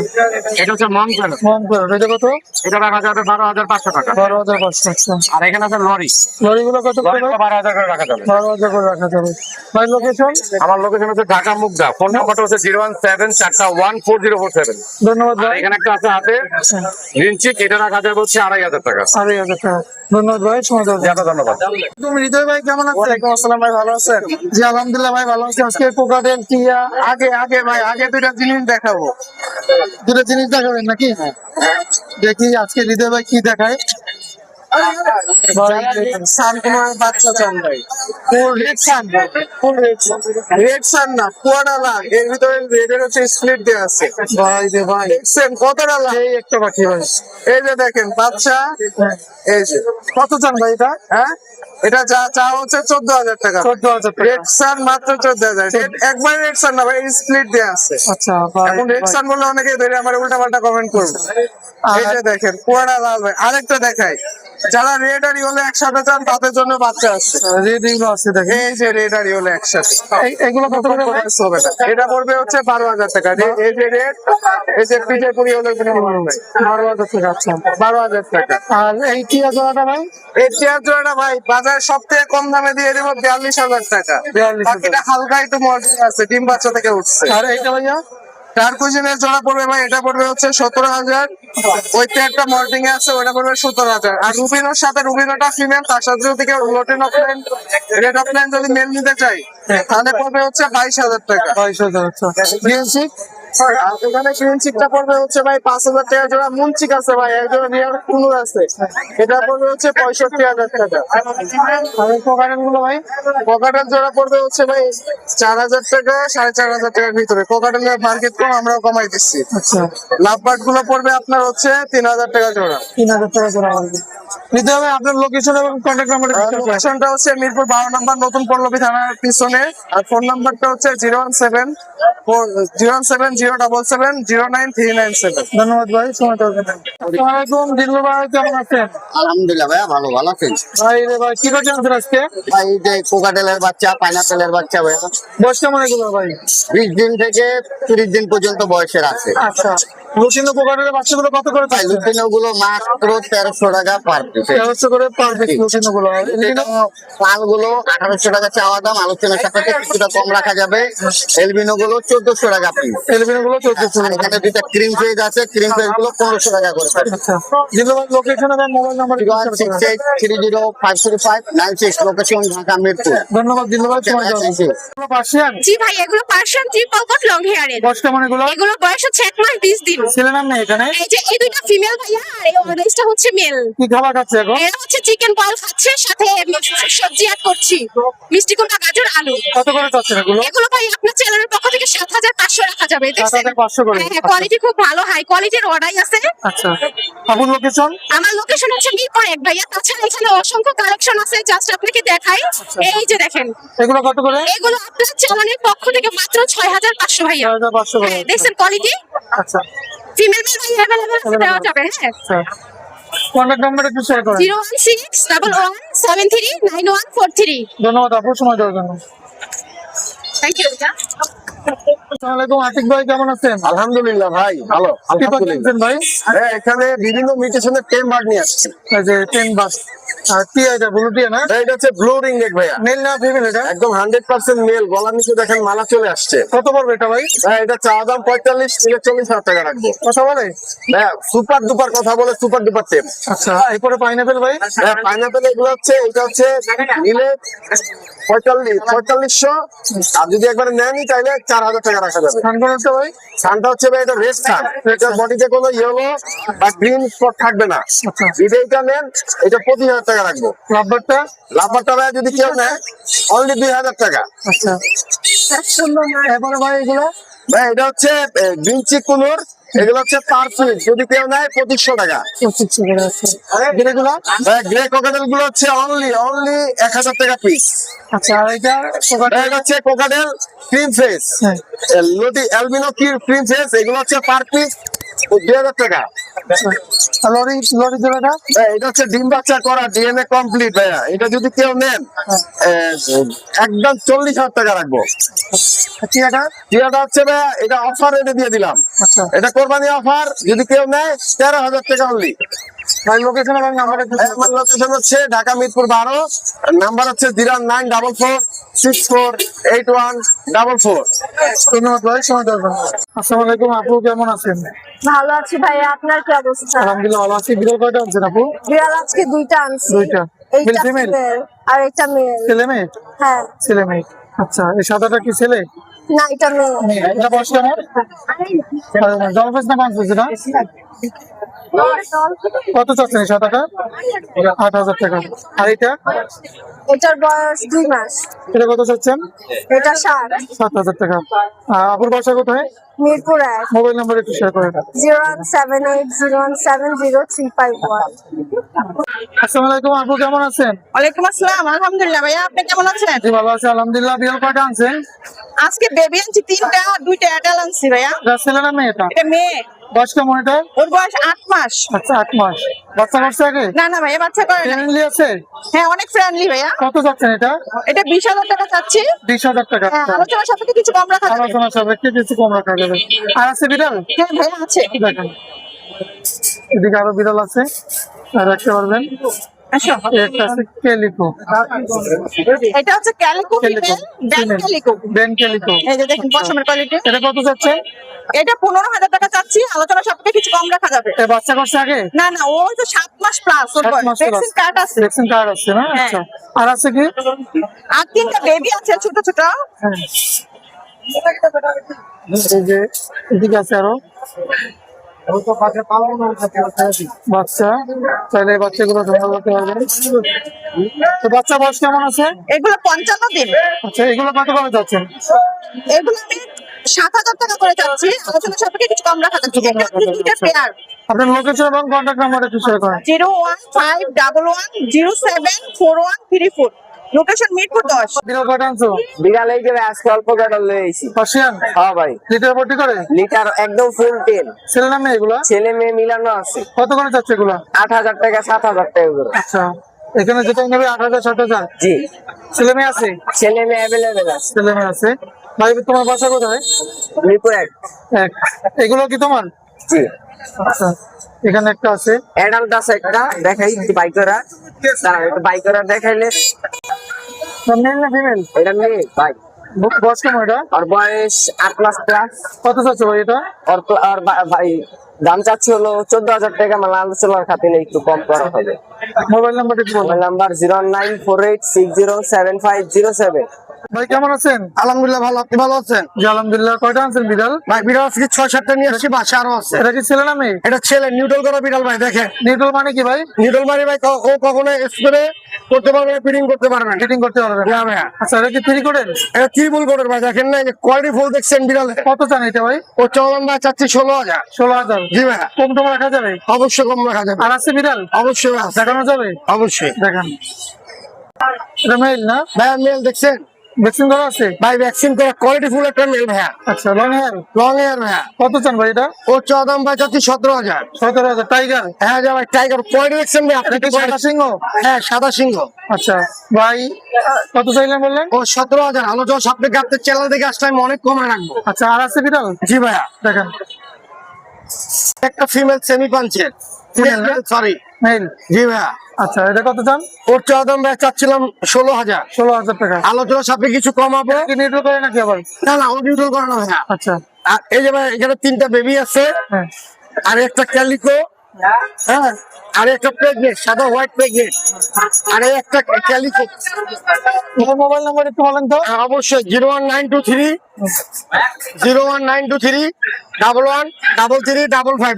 এটা হচ্ছে মঙ্গল, মন করো এটা কত? এটা রাখা যাবে 12,500 টাকা। 12,500। আচ্ছা আর এখানে আছে লরি, লরিগুলো কত করে? লরিটা 12,000 করে রাখা যাবে। 12,000 করে রাখা যাবে। ভাই লোকেশন? আমার লোকেশন হচ্ছে ঢাকা মুগদা, ফোন নাম্বারটা হচ্ছে 017414047। ধন্যবাদ আর ভাই। এখানে একটা আছে হাতে রিনচিক, এটা রাখা যাবে হচ্ছে 2,500 টাকা। 2,500 টাকা। ধন্যবাদ ভাই সময় দেওয়ার জন্য। ধন্যবাদ। তুমি হৃদয় ভাই কেমন আছেন? ওয়ালাইকুম আসসালাম ভাই, ভালো আছেন? জি আলহামদুলিল্লাহ ভাই ভালো আছি। আজকে কোকাটেল টিয়া আগে দুইটা জিনিস দেখাবো। দুটো জিনিস দেখাবেন নাকি? দেখি আজকে হৃদয় ভাই কি দেখায়। বাচ্চা চান ভাই রেড সান না পুয়ারা লাল, এর ভিতরে রেডের হচ্ছে স্প্লিট দেওয়া আছে ভাই রে ভাই, দেখছেন কতটা লাল। এই একটা পাখি ভাই, এই যে দেখেন বাচ্চা, এই যে কত চান ভাই এটা? হ্যাঁ এটা চা হচ্ছে 14,000 টাকা। 14,000 টাকা। রেড সান মাত্র 14,000। একবার রেড সান না ভাই, স্প্লিট দেওয়া আছে। আচ্ছা ভাই, এখন রেড সান বলে অনেকে ধরে আমার উল্টা পাল্টা কমেন্ট করবে। এই যে দেখেন পুয়ারা লাল ভাই। আরেকটা দেখাই, যারা রেড আর ইয়েলো একসাথে চান তাদের জন্য বাচ্চা আছে। রেড এগুলো আছে দেখেন। এই যে রেড আর ইয়েলো একসাথে, এগুলো কত করে ভাই? হবে না। এটা পড়বে হচ্ছে 12,000 টাকা। এই যে রেড, এই যে পিঠে পুরি হলো 12,000 টাকা। আচ্ছা, 12,000 টাকা। আর এই টিয়া জোড়াটা ভাই? এই চেয়ার জোড়াটা ভাই বাজার সব থেকে কম দামে দিয়ে দেবো 42,000 টাকা। 42,000 বাকিটা হালকা একটু মডেল আছে, ডিম বাচ্চা থেকে উঠছে। আর এইটা ভাইয়া? চার কুইজিনের জোড়া পড়বে ভাই, এটা পড়বে হচ্ছে 17,000। ওইতে একটা মল্টিং আছে, ওটা পড়বে 17,000। আর রুবিনোর সাথে, রুবিনোটা ফিমেল, তার সাথে যদি কেউ লোটেন অফলাইন, রেড অফলাইন যদি মেল নিতে চাই তাহলে পড়বে হচ্ছে 22,000 টাকা। 22,000। আচ্ছা, গ্রিনচিক, আর এখানে গ্রিনচিকটা পড়বে হচ্ছে ভাই 5,000 টাকা জোড়া। মুনচিক আছে ভাই, একজন রিয়ার কুনুর আছে, এটা পড়বে হচ্ছে 65,000 টাকা। আর এই কোকারেল গুলো ভাই? কোকাটেল জোড়া পড়বে হচ্ছে ভাই 4,000 টাকা, 4,500 টাকার ভিতরে। কোকাটেলের মার্কেট কম, আমরাও কমাই দিচ্ছি। আচ্ছা, লাভবার্ড গুলো পড়বে আপনার হচ্ছে 3,000 টাকা জোড়া। 3,000 টাকা জোড়া লাগবে। নিতে হবে আপনার লোকেশন এবং কন্ট্যাক্ট নাম্বার। লোকেশনটা হচ্ছে মিরপুর 12 নম্বর নতুন পল্লবী থানার পিছনে। আর ফোন নাম্বারটা হচ্ছে 017-077-097-09-397। ধন্যবাদ ভাই, সময় দেওয়ার জন্য। আসসালামু আলাইকুম, দিলু ভাই কেমন আছেন? আলহামদুলিল্লাহ ভাইয়া, ভালো আছেন? ভাই রে ভাই, কি করছেন আছেন আজকে? ভাই এই যে কোকাটেলের বাচ্চা, পাইনাপেলের বাচ্চা ভাইয়া, বয়স কেমন এগুলো ভাই? 20 দিন থেকে 30 দিন পর্যন্ত বয়সের আছে। আচ্ছা, লুটিনো কোকারেলের বাচ্চাগুলো কত করে ভাই চাইছেন? লুটিনো গুলো মাত্র 1300 টাকা পার পিস। 1300 করে পার পিস লুটিনো গুলো। পাল গুলো 1800 টাকা চাওয়া দাম, আলোচনার সাপেক্ষে কিছুটা কম রাখা যাবে। এলবিনো গুলো 1400 টাকা পিস। এলবিনো গুলো 1400 আর টাকা। এখানে দুইটা ক্রিম ফেজ আছে, ক্রিম ফেজ গুলো 1500 টাকা করে। আচ্ছা, দিলু ভাই লোকেশন এবং mobile number. 01683053596, location Dhaka Mirpur. ধন্যবাদ দিলু ভাই, সময় দেওয়ার জন্য। পার্সিয়ান জি ভাই, এগুলো পার্সিয়ান ট্রিপল কোট লং হেয়ারের। বয়স কেমন এগুলো? এগুলো বয়স হচ্ছে 1 মাস 20 দিন। ছেলে নাম নেই এখানে? এই যে এই দুইটা ফিমেল ভাইয়া, আর এই অরেঞ্জটা হচ্ছে মেল। কি খাবার খাচ্ছে এখন? এরা হচ্ছে চিকেন বল খাচ্ছে, সাথে সবজি অ্যাড করছি, মিষ্টি কুমড়া, গাজর, আলু। কত করে চাচ্ছেন এগুলো? এগুলো ভাই আপনার চ্যানেলের পক্ষ থেকে 7,500 রাখা যাবে। দেখছেন 7,500 করে। হ্যাঁ, কোয়ালিটি খুব ভালো, হাই কোয়ালিটির অর্ডার আছে। আচ্ছা, আপনার লোকেশন? আমার লোকেশন হচ্ছে মিরপুর 1 ভাইয়া। তাছাড়া এখানে অসংখ্য কালেকশন আছে, জাস্ট আপনাকে দেখাই। এই যে দেখেন, এগুলো কত করে? এগুলো আপনার চ্যানেলের পক্ষ থেকে মাত্র 6,500 ভাইয়া। 6,500 করে। হ্যাঁ, দেখছেন কোয়ালিটি, আচ্ছা, ফিমেল মেল ভাই अवेलेबल দেওয়া যাবে। হ্যাঁ, আচ্ছা, কন্ট্যাক্ট নাম্বার একটু শেয়ার করেন। 01611739143। ধন্যবাদ আপু, সময় দেওয়ার জন্য। Thank you. আসসালামু আলাইকুম, আতিক ভাই কেমন আছেন? আলহামদুলিল্লাহ ভাই, ভালো কি পাচ্ছেন ভাই? হ্যাঁ, এখানে বিভিন্ন মিউটেশনের টেম বার্ড নিয়ে আসছে। এই যে 10 বাস। আর কি এটা ব্লু টিয়া না? এটা হচ্ছে ব্লু রিং নেক ভাইয়া, মেল না ফিমেল এটা? একদম 100% মেল। গলার নিচে দেখেন মালা চলে আসছে। কত পড়বে এটা ভাই? ভাই এটা চাওয়া দাম 45 থেকে 40,000 টাকা রাখবো। কথা বলে? হ্যাঁ, সুপার ডুপার কথা বলে, সুপার ডুপার টেম। আচ্ছা, এরপরে পাইনাপেল ভাই? হ্যাঁ, পাইনাপেল এগুলো হচ্ছে, এটা হচ্ছে নিলে 4500, আর যদি একবারে নেয়নি তাহলে 4,000 টাকা রাখা যাবে। সানকোনটা ভাই? সানটা হচ্ছে ভাই এটা রেড সান, এটার বডিতে কোনো ইয়েলো বা গ্রিন স্পট থাকবে না। আচ্ছা, যদি এটা নেন, এটা 25,000 টাকা রাখবো। লাভবারটা? লাভবারটা ভাই যদি কেউ নেয় অনলি 2,000 টাকা। আচ্ছা, এরপরে ভাই এগুলো? ভাই এটা হচ্ছে গ্রিন চিক কুনুর, এগুলো হচ্ছে পার পিস যদি কেউ নেয় 2500 টাকা। 2500 করে। আচ্ছা, গ্রেগুলো? ভাই গ্রে কোকাটেল গুলো হচ্ছে অনলি 1,000 টাকা পিস। আচ্ছা, আর এটা এটা হচ্ছে কোকাটেল ক্রিম ফেস, হ্যাঁ। লটি অ্যালবিনো ক্রিম ফেস, এগুলো হচ্ছে পার পিস 2,000 টাকা। আর লরি জোড়াটা? ভাই, এটা হচ্ছে ডিম বাচ্চা করা, ডিএনএ কমপ্লিট ভাইয়া। এটা যদি কেউ নেন একদম 40,000 টাকা রাখবো। টিয়াটা? টিয়াটা হচ্ছে ভাইয়া, এটা অফার রেটে দিয়ে দিলাম। আচ্ছা, এটা কোরবানি অফার, যদি কেউ নেয় 13,000 টাকা অনলি। ভাই লোকেশন এবং নাম্বার একটু শেয়ার আমার করেন। লোকেশন হচ্ছে ঢাকা মিরপুর 12, নাম্বার হচ্ছে 09446481444। ধন্যবাদ ভাই, সময় দেওয়ার জন্য। আসসালামু আলাইকুম আপু, কেমন আছেন? ভালো আছি ভাইয়া, আপনার কি অবস্থা? আলহামদুলিল্লাহ ভালো আছি। বিড়াল কয়টা আনছেন আপু? বিড়াল আজকে দুইটা আনছি। দুইটা? এইটা Male, female? female, আর এটা মেল। ছেলে মেয়ে? হ্যাঁ, ছেলে মেয়ে। আচ্ছা, এই সাদাটা কি ছেলে? না এটা মেল। এটা বয়স কেমন? জলফেস না পাঁচ না? কত চাচ্ছেন এই সাদাটা? 8,000 টাকা। আর এটা? এটার বয়স 2 মাস। এটা কত চাচ্ছেন? এটা 7। 7,000 টাকা। আপুর বাসা কোথায়? মিরপুর 1। মোবাইল নাম্বার একটু শেয়ার করে দেন। 01780170351। আসসালামু আলাইকুম আপু, কেমন আছেন? ওয়ালাইকুম আসসালাম, আলহামদুলিল্লাহ ভাইয়া, আপনি কেমন আছেন? জি ভালো আছি আলহামদুলিল্লাহ। বিড়াল কয়টা আনছেন? আজকে বেবি আনছি 3টা, 2টা অ্যাডাল আনছি ভাইয়া। এটা ছেলে না মেয়ে? এটা এটা মেয়ে, বয়স কেমন এটা? ওর বয়স 8 মাস। আচ্ছা 8 মাস। বাচ্চা করছে আগে? না না ভাইয়া, বাচ্চা করে না। ফ্যামিলি আছে? হ্যাঁ, অনেক ফ্রেন্ডলি ভাইয়া। কত চাচ্ছেন এটা? এটা 20,000 টাকা চাচ্ছি। 20,000 টাকা। হ্যাঁ, আলোচনার সাপেক্ষে কিছু কম রাখা যাবে। আলোচনা সাপেক্ষে কিছু কম রাখা যাবে। আর আছে বিড়াল? হ্যাঁ ভাইয়া আছে। দেখেন এদিকে আরো বিড়াল আছে, আর রাখতে পারবেন। আসো। একটা আছে ক্যালিকো। এটা হচ্ছে calico female, van calico. Van calico. এই যে দেখেন পশমের কোয়ালিটি। এটা কত চাচ্ছেন? এটা 15,000 টাকা চাচ্ছি, আলোচনার সাপেক্ষে কিছু কম রাখা যাবে। এ বাচ্চা করছে আগে? না না, ও তো 7 মাস প্লাস। ওর 7 বয়স মাস ভ্যাকসিন কার্ড আছে। ভ্যাকসিন কার্ড আছে না? হ্যাঁ। আচ্ছা। আর আছে কি? আর 3টা বেবি আছে ছোট ছোট। হ্যাঁ। এই যে এদিকে আছে আরো বাচ্চা, চাইলে এই বাচ্চাগুলো জমা করতে পারবেন। তো বাচ্চা বয়স কেমন আছে? এগুলো 55 দিন। আচ্ছা এগুলো কত করে যাচ্ছেন? এগুলো আমি 7,000 টাকা করে চাচ্ছি, আলোচনার সাপেক্ষে কিছু কম রাখা যাচ্ছে। এটা দুইটা পেয়ার। আপনার লোকেশন এবং কন্ট্যাক্ট নাম্বার একটু শেয়ার করেন। 01511107134। লোকেশন মিরপুর 10। বিড়াল কয়টা আনছো? বিড়াল এই যে আজকে অল্প কাটা লয়েছি। পার্সিয়ান? হ্যাঁ ভাই, লিটার ভর্তি করে? লিটার একদম ফুল টেল। ছেলে না মেয়ে এগুলা? ছেলে মেয়ে মিলানো আছে। কত করে যাচ্ছে এগুলা? 8,000 টাকা 7,000 টাকা করে। আচ্ছা এখানে যেটা নেবে 8,000 7,000। জি, ছেলে মেয়ে আছে? ছেলে মেয়ে অ্যাভেলেবেল আছে। ছেলে মেয়ে আছে। ভাই তোমার বাসা কোথায়? মিরপুর 1। এক। এগুলো কি তোমার? জি, আচ্ছা এখানে একটা আছে। অ্যাডাল্ট আছে একটা, দেখাই একটু বাইকরা। একটু বাইকরা দেখাইলে। মেল না ফিমেল? এটা মেয়ে ভাই, বয়স কেমন এটা? আর বয়স 8 মাস প্লাস। কত চাচ্ছ ভাই এটা? আর ভাই দাম চাচ্ছি হলো 14,000 টাকা। মানে আলোচনার খাতিরে একটু কম করা হবে। মোবাইল নাম্বারটা একটু বলুন। Mobile number 09486075007। ভাই কেমন আছেন? আলহামদুলিল্লাহ ভালো, আপনি ভালো আছেন? জি আলহামদুলিল্লাহ। কয়টা আনছেন বিড়াল? ভাই বিড়াল আজকে 6-7টা নিয়ে আসছি, বাসা আরো আছে। এটা কি ছেলে না মেয়ে? এটা ছেলে, নিউট্রাল করা বিড়াল ভাই, দেখেন। নিউট্রাল মানে কি ভাই? নিউট্রাল মানে ভাই ও কখনো স্প্রে করতে পারবে না, ফিডিং করতে পারবে না। ফিটিং করতে পারবেন? না ভাই, আচ্ছা এটা কি ফ্রি করেন? এটা ত্রিপুল কোটের ভাই, দেখেন না কোয়ালিটি ফুল দেখছেন বিড়ালে। কত চান এটা ভাই? ও চলন ভাই চাচ্ছি 16,000। 16,000। জি ভাই, কম টম রাখা যাবে? অবশ্যই কম রাখা যাবে। আর আছে বিড়াল? অবশ্যই আছে, দেখানো যাবে? অবশ্যই। দেখান। এটা মেল না? ভাই মেল দেখছেন? ভ্যাকসিন করা আছে? ভাই ভ্যাকসিন করা কোয়ালিটি ফুল একটা মেল ভাইয়া। আচ্ছা লং হেয়ার? লং হেয়ার ভাইয়া। কত চান ভাই এটা? ও দাম ভাই চাচ্ছি 17,000। 17,000। টাইগার? হ্যাঁ যা ভাই, টাইগার কোয়ালিটি দেখছেন ভাই আপনি? এটা কি সাদা সিংহ? হ্যাঁ সাদা সিংহ। আচ্ছা ভাই কত চাইলেন বললেন? ও 17,000। আলোচনা সাপেক্ষে আপনার চ্যানেল থেকে আসলে আমি অনেক কমে রাখবো। আচ্ছা আর আছে বিড়াল? জি ভাইয়া, দেখেন। একটা ফিমেল সেমি পাঞ্চের, সরি মেল? জি ভাইয়া। আচ্ছা এটা কত চান? ওর দাম ভাই চাচ্ছিলাম 16,000। 16,000 টাকা। আলোচনা সাপেক্ষে কিছু কমাবো। কি নিউট্রাল করে নাকি আবার? না না, ও নিউট্রাল করে না ভাইয়া। আচ্ছা আর এই যে ভাই এখানে 3টা বেবি আছে, হ্যাঁ। আর একটা ক্যালিকো, হ্যাঁ, আর একটা প্রেগনেন্ট, সাদা হোয়াইট প্রেগনেন্ট, আর এই একটা ক্যালিকো। তোমার মোবাইল নাম্বার একটু বলেন তো। অবশ্যই 01923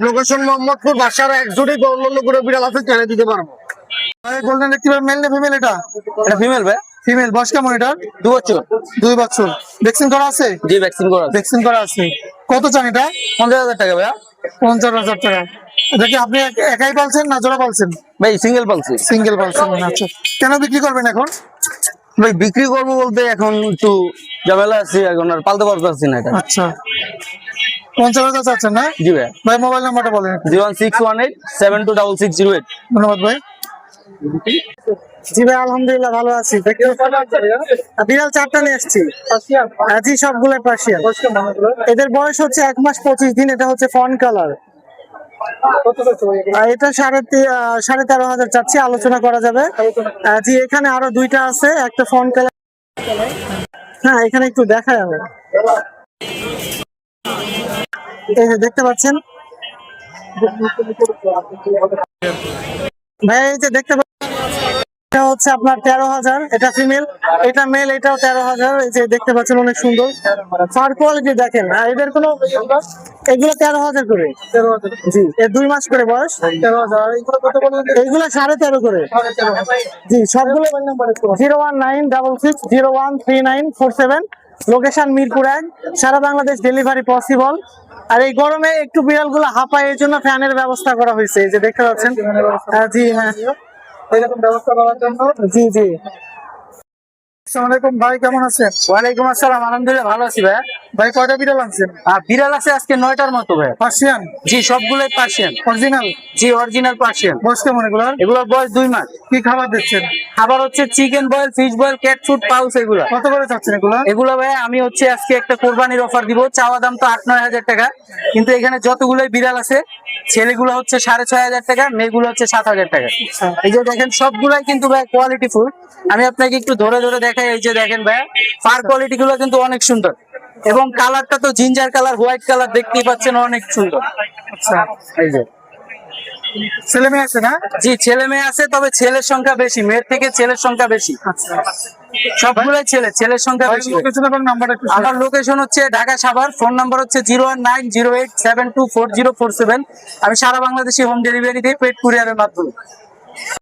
লোকেশন মোহাম্মদপুর, বাসার একজনই অন্য করে বিড়াল আছে, ছেড়ে দিতে পারবো। গোল্ডেন রিট্রিভার মেল না ফিমেল এটা? এটা ফিমেল ভাই, ফিমেল। বয়স কেমন এটা? 2 বছর। 2 বছর। ভ্যাকসিন করা আছে? জি, ভ্যাকসিন করা আছে। ভ্যাকসিন করা আছে। কত চান এটা? 50,000 টাকা ভাইয়া। 50,000 টাকা। এটা কি আপনি একাই পালছেন না জোড়া পালছেন? ভাই সিঙ্গেল পালছি। সিঙ্গেল পালছেন। আচ্ছা কেন বিক্রি করবেন এখন? ভাই বিক্রি করবো বলতে এখন একটু ঝামেলা আছে, এখন আর পালতে পারতেছি না এটা। আচ্ছা 50,000 চাচ্ছেন না? জি ভাই। ভাই মোবাইল নাম্বারটা বলেন একটু। 01618726608। ধন্যবাদ ভাই। জি ভাই আলহামদুলিল্লাহ ভালো আছি। বিড়াল 4টা নিয়ে আসছি। জি সবগুলো পার্সিয়ান। এদের বয়স হচ্ছে 1 মাস 25 দিন। এটা হচ্ছে ফন কালার। এটা 13,500 চাচ্ছি, আলোচনা করা যাবে। জি এখানে আরো 2টা আছে, একটা ফন কালার। হ্যাঁ এখানে একটু দেখাই হবে। এই যে দেখতে পাচ্ছেন ভাই, এই যে দেখতে পাচ্ছেন এটা হচ্ছে আপনার 13,000, এটা ফিমেল, এটা মেল, এটাও 13,000। এই যে দেখতে পাচ্ছেন অনেক সুন্দর ফার কোয়ালিটি দেখেন। আর এদের কোনো এগুলো 13,000 করে, জি, এর 2 মাস করে বয়স। 13,000। এইগুলো 13.5 করে, জি, সবগুলো 01966013947। লোকেশন মিরপুর 1, সারা বাংলাদেশ ডেলিভারি পসিবল। আর এই গরমে একটু বিড়াল গুলো হাঁপায়, এর জন্য ফ্যানের ব্যবস্থা করা হয়েছে, এই যে দেখতে পাচ্ছেন। জি হ্যাঁ, এরকম ব্যবস্থা করার জন্য। জি জি। আসসালামু আলাইকুম ভাই, কেমন আছেন? ওয়ালাইকুম আসসালাম, আলহামদুলিল্লাহ ভালো আছি ভাই। ভাই কয়টা বিড়াল আনছেন? বিড়াল আছে আজকে 9টার মতো ভাই। পার্সিয়ান? জি, সবগুলোই পার্সিয়ান। অরিজিনাল? জি, অরিজিনাল পার্সিয়ান। বয়স কেমন এগুলার? এগুলোর বয়স 2 মাস। কি খাবার দিচ্ছেন? খাবার হচ্ছে chicken boil, fish boil, cat food, pouch. এগুলা কত করে চাচ্ছেন এগুলা? এগুলো ভাই আমি হচ্ছে আজকে একটা কোরবানির অফার দিব। চাওয়া দাম তো 8-9 হাজার টাকা, কিন্তু এখানে যতগুলোই বিড়াল আছে ছেলেগুলো হচ্ছে 6,500 টাকা, মেয়েগুলো হচ্ছে 7,000 টাকা। এই যে দেখেন সবগুলাই কিন্তু ভাই কোয়ালিটি ফুল। আমি আপনাকে একটু ধরে ধরে দেখাই। এই যে দেখেন ভাই, ফার কোয়ালিটি গুলো কিন্তু অনেক সুন্দর, এবং কালারটা তো জিঞ্জার কালার, হোয়াইট কালার, দেখতেই পাচ্ছেন অনেক সুন্দর। আচ্ছা, এই যে ছেলে মেয়ে আছে না? জি, ছেলে মেয়ে আছে, তবে ছেলের সংখ্যা বেশি, মেয়ের থেকে ছেলের সংখ্যা বেশি। আচ্ছা, সবগুলাই ছেলের সংখ্যা বেশি। লোকেশন এবং নাম্বারটা একটু আমার লোকেশন হচ্ছে ঢাকা সাভার, ফোন নাম্বার হচ্ছে 01908724047। আমি সারা বাংলাদেশে হোম ডেলিভারি দিই পেড কুরিয়ারের মাধ্যমে।